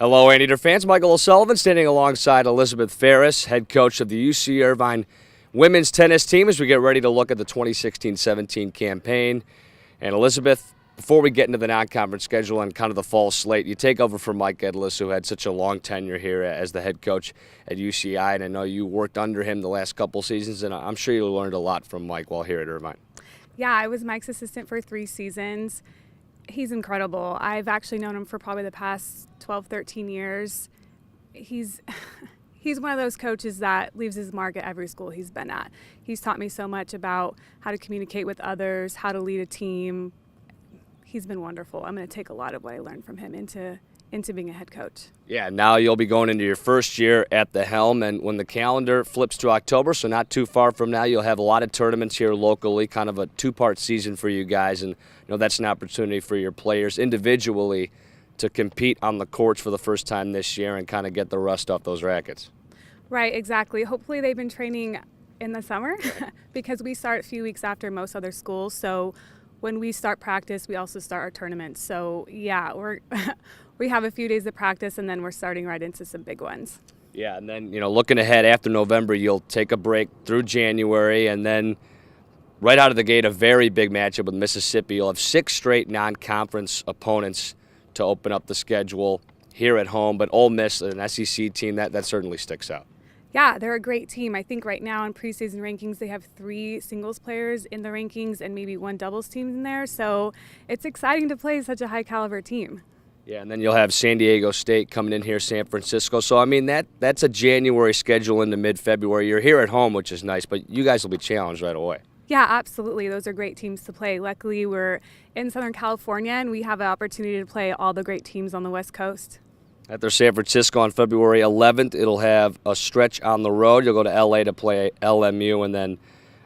Hello, Anteater fans. Michael O'Sullivan standing alongside Elizabeth Ferris, head coach of the UC Irvine women's tennis team, as we get ready to look at the 2016-17 campaign. And Elizabeth, before we get into the non-conference schedule and kind of the fall slate, you take over from Mike Edlis, who had such a long tenure here as the head coach at UCI, and I know you worked under him the last couple seasons, and I'm sure you learned a lot from Mike while here at Irvine. Yeah, I was Mike's assistant for 3 seasons. He's incredible. I've actually known him for probably the past 12, 13 years. He's one of those coaches that leaves his mark at every school he's been at. He's taught me so much about how to communicate with others, how to lead a team. He's been wonderful. I'm going to take a lot of what I learned from him into being a head coach. Yeah, now you'll be going into your first year at the helm, and when the calendar flips to October, so not too far from now, you'll have a lot of tournaments here locally, kind of a 2-part season for you guys, and that's an opportunity for your players individually to compete on the courts for the first time this year and kind of get the rust off those rackets. Right, exactly. Hopefully they've been training in the summer because we start a few weeks after most other schools, so when we start practice, we also start our tournaments. So yeah, we have a few days of practice, and then we're starting right into some big ones. Yeah, and then, looking ahead after November, you'll take a break through January, and then right out of the gate, a very big matchup with Mississippi. You'll have 6 straight non-conference opponents to open up the schedule here at home, but Ole Miss, an SEC team, that certainly sticks out. Yeah, they're a great team. I think right now in preseason rankings, they have 3 singles players in the rankings and maybe 1 doubles team in there. So it's exciting to play such a high caliber team. Yeah, and then you'll have San Diego State coming in here, San Francisco. So, I mean, that's a January schedule into mid-February. You're here at home, which is nice, but you guys will be challenged right away. Yeah, absolutely. Those are great teams to play. Luckily, we're in Southern California, and we have an opportunity to play all the great teams on the West Coast. After San Francisco on February 11th, it'll have a stretch on the road. You'll go to L.A. to play LMU, and then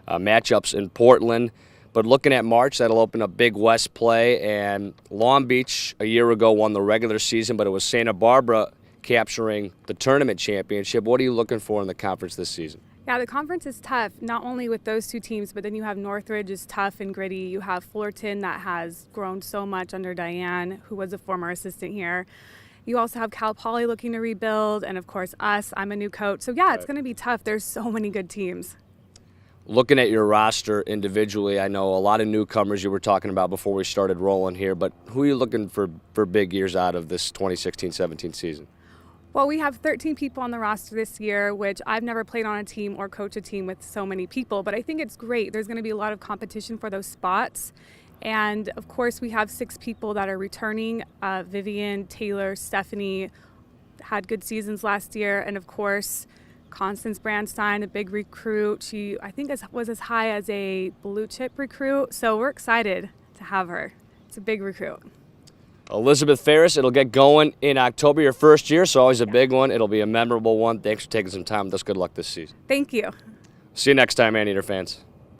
matchups in Portland. But looking at March, that'll open up Big West play. And Long Beach a year ago won the regular season, but it was Santa Barbara capturing the tournament championship. What are you looking for in the conference this season? Yeah, the conference is tough, not only with those 2 teams, but then you have Northridge is tough and gritty. You have Fullerton that has grown so much under Diane, who was a former assistant here. You also have Cal Poly looking to rebuild, and of course us. I'm a new coach. So yeah, it's going to be tough. There's so many good teams. Looking at your roster individually, I know a lot of newcomers you were talking about before we started rolling here, but who are you looking for big years out of this 2016-17 season? Well, we have 13 people on the roster this year, which I've never played on a team or coached a team with so many people, but I think it's great. There's going to be a lot of competition for those spots. And of course, we have 6 people that are returning. Vivian, Taylor, Stephanie had good seasons last year. And of course, Constance Brandstein, a big recruit. She, I think, was as high as a blue chip recruit. So we're excited to have her. It's a big recruit. Elizabeth Ferris, it'll get going in October, your first year, so always a big one. It'll be a memorable one. Thanks for taking some time with us. Good luck this season. Thank you. See you next time, Anteater fans.